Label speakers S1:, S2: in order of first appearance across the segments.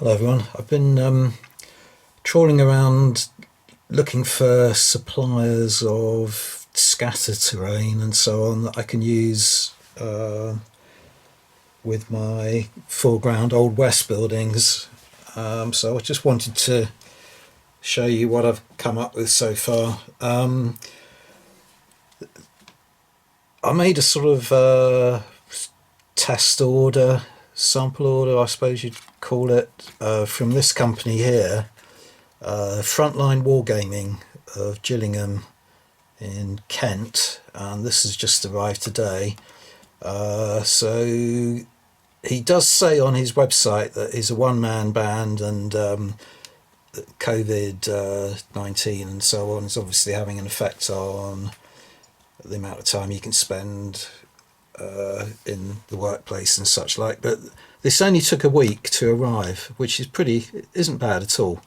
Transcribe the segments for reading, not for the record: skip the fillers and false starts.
S1: Hello everyone. I've been trawling around looking for suppliers of scatter terrain and so on that I can use with my foreground Old West buildings. So I just wanted to show you what I've come up with so far. I made a sort of test order, sample order, I suppose you'd call it, from this company here, Frontline Wargaming of Gillingham in Kent, and this has just arrived today. So he does say on his website that he's a one-man band, and COVID-19 and so on is obviously having an effect on the amount of time you can spend in the workplace and such like. But this only took a week to arrive, which is isn't bad at all.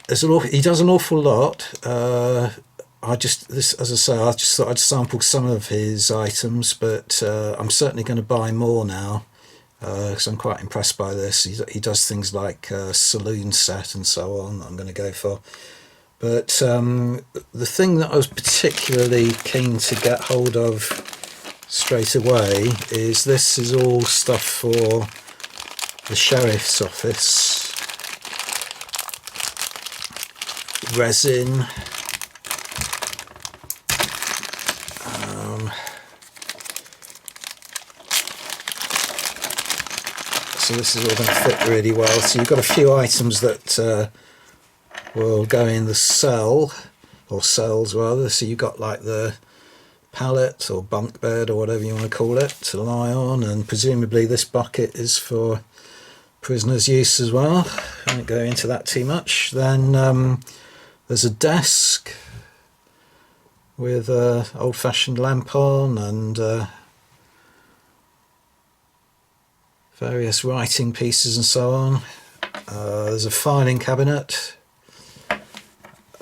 S1: He does an awful lot. As I say, I just thought I'd sample some of his items, but I'm certainly going to buy more now because I'm quite impressed by this. He does things like saloon set and so on that I'm going to go for. But the thing that I was particularly keen to get hold of straight away is this is all stuff for the sheriff's office. Resin. So this is all going to fit really well. So you've got a few items that will go in the cell, or cells rather. So you've got like the pallet or bunk bed or whatever you want to call it to lie on, and presumably this bucket is for prisoners' use as well. I won't go into that too much. Then there's a desk with an old-fashioned lamp on and various writing pieces and so on. There's a filing cabinet.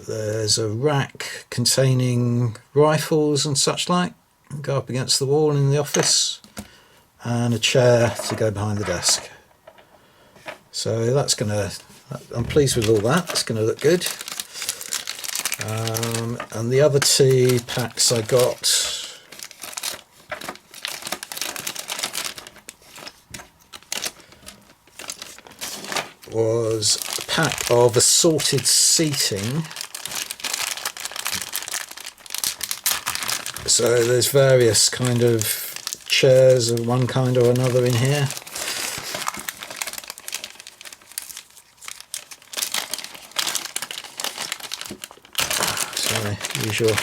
S1: There's a rack containing rifles and such like, go up against the wall in the office, and a chair to go behind the desk. So I'm pleased with all that. It's going to look good. And the other two packs I got was a pack of assorted seating. So there's various kind of chairs of one kind or another in here. Sorry, usual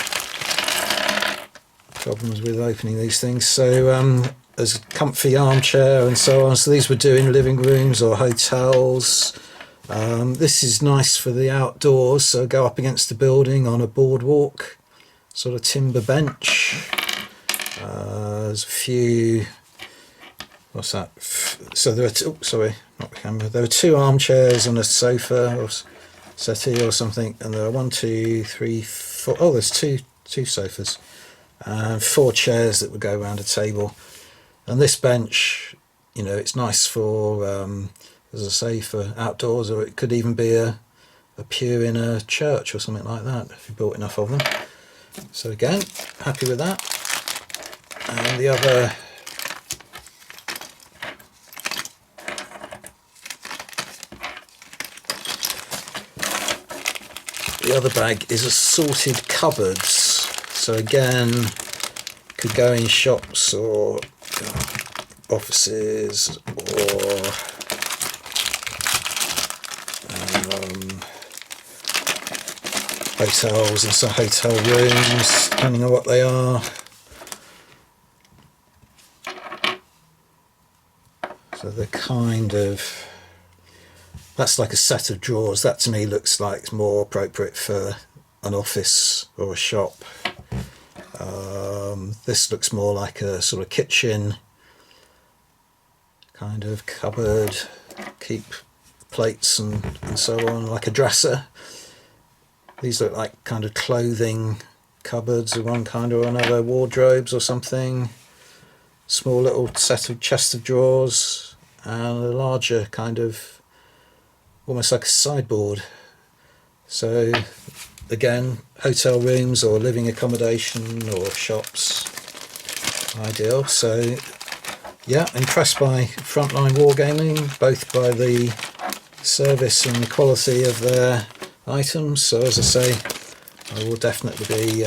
S1: problems with opening these things. So there's a comfy armchair and so on. So these would do in living rooms or hotels. This is nice for the outdoors, so go up against the building on a boardwalk. Sort of timber bench. There's a few. What's that? So there are sorry, not the camera. There are two armchairs and a sofa or settee or something, and there are 1, 2, 3, 4. Oh, there's two sofas and 4 chairs that would go around a table. And this bench, it's nice for, as I say, for outdoors, or it could even be a pew in a church or something like that if you built enough of them. So again, happy with that. And the other bag is assorted cupboards. So again, could go in shops or offices or hotels and some hotel rooms, depending on what they are. So they're that's like a set of drawers. That to me looks like it's more appropriate for an office or a shop. This looks more like a sort of kitchen kind of cupboard, keep plates and so on, like a dresser. These look like kind of clothing cupboards of one kind or another, wardrobes or something. Small little set of chest of drawers, and a larger kind of, almost like a sideboard. So again, hotel rooms or living accommodation or shops, ideal. So yeah, impressed by Frontline Wargaming, both by the service and the quality of their items. So as I say, I will definitely be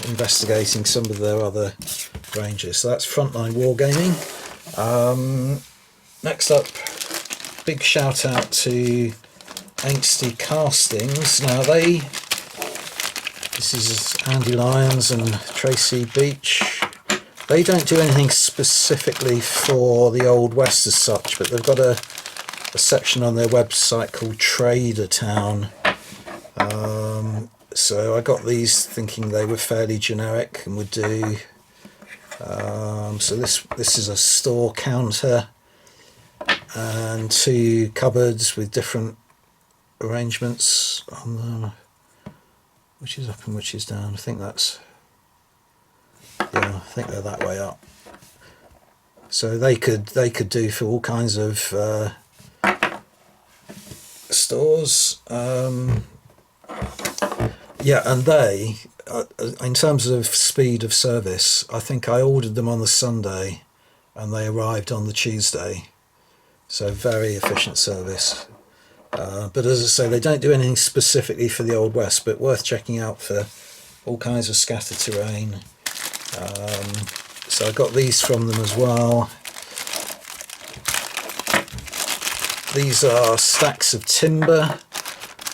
S1: investigating some of their other ranges. So that's Frontline Wargaming. Next up, big shout out to Angsty Castings. Now this is Andy Lyons and Tracy Beach. They don't do anything specifically for the Old West as such, but they've got a section on their website called Trader Town. So I got these thinking they were fairly generic and would do. So this is a store counter and 2 cupboards with different arrangements on them, which is up and which is down. I think they're that way up. So they could do for all kinds of stores. Yeah, and they, in terms of speed of service, I think I ordered them on the Sunday and they arrived on the Tuesday. So very efficient service. But as I say, they don't do anything specifically for the Old West, but worth checking out for all kinds of scattered terrain. So I got these from them as well. These are stacks of timber,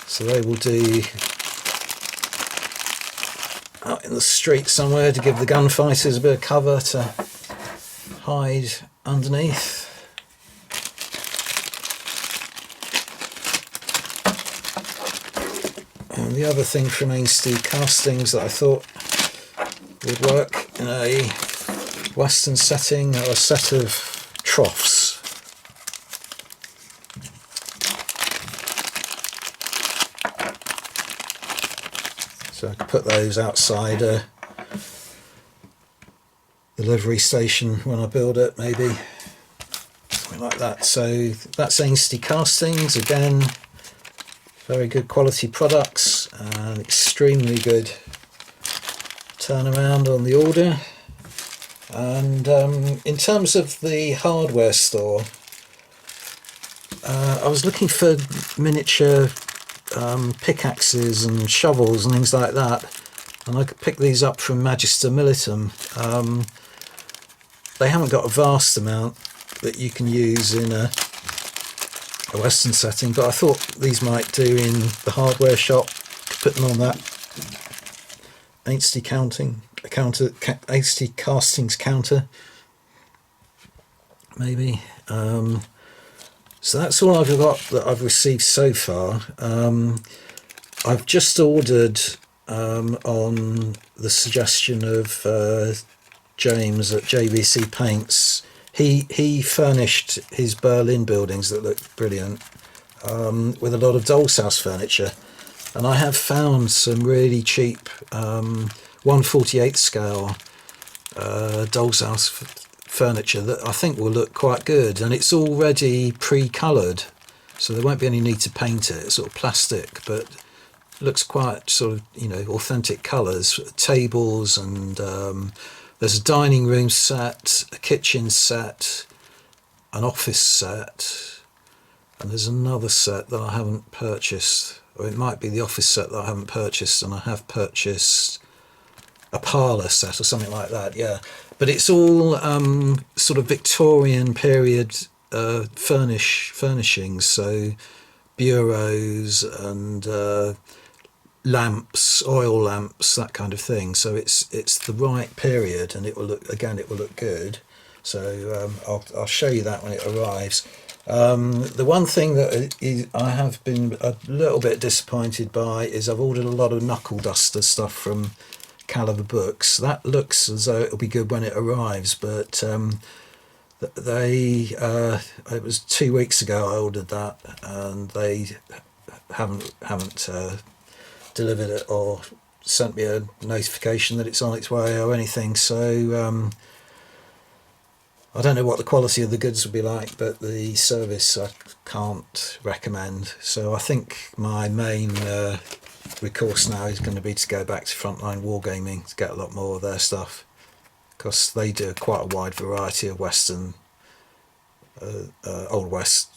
S1: so they will do out in the street somewhere to give the gunfighters a bit of cover to hide underneath. And the other thing from Angsty Castings that I thought would work in a Western setting are a set of troughs. So I could put those outside a delivery station when I build it, maybe something like that. So that's Angsty Castings. Again, very good quality products and extremely good turnaround on the order. And in terms of the hardware store, I was looking for miniature pickaxes and shovels and things like that, and I could pick these up from Magister Militum. They haven't got a vast amount that you can use in a Western setting, but I thought these might do in the hardware shop. Put them on that Angsty Castings counter, maybe. So that's all I've got that I've received so far. I've just ordered on the suggestion of James at JVC Paints. He furnished his Berlin buildings that look brilliant with a lot of doll's house furniture, and I have found some really cheap 1/48 scale doll's house furniture that I think will look quite good, and it's already pre-coloured, so there won't be any need to paint it. It's sort of plastic, but it looks quite sort of, you know, authentic colours. Tables, and there's a dining room set, a kitchen set, an office set, and there's another set that I haven't purchased, or it might be the office set that I haven't purchased, and I have purchased a parlour set or something like that, yeah. But it's all sort of Victorian period furnishings, so bureaus and lamps, oil lamps, that kind of thing. So it's the right period, and it will look good. So I'll show you that when it arrives. The one thing that I have been a little bit disappointed by is I've ordered a lot of knuckle duster stuff from Caliber Books. That looks as though it'll be good when it arrives, but it was 2 weeks ago I ordered that, and they haven't delivered it or sent me a notification that it's on its way or anything. So I don't know what the quality of the goods will be like, but the service I can't recommend. So I think my main recourse now is going to be to go back to Frontline Wargaming to get a lot more of their stuff, because they do quite a wide variety of Western, Old West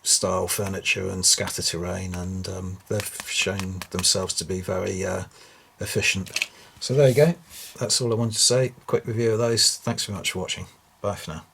S1: style furniture and scatter terrain, and they've shown themselves to be very efficient. So there you go. That's all I wanted to say. Quick review of those. Thanks very much for watching. Bye for now.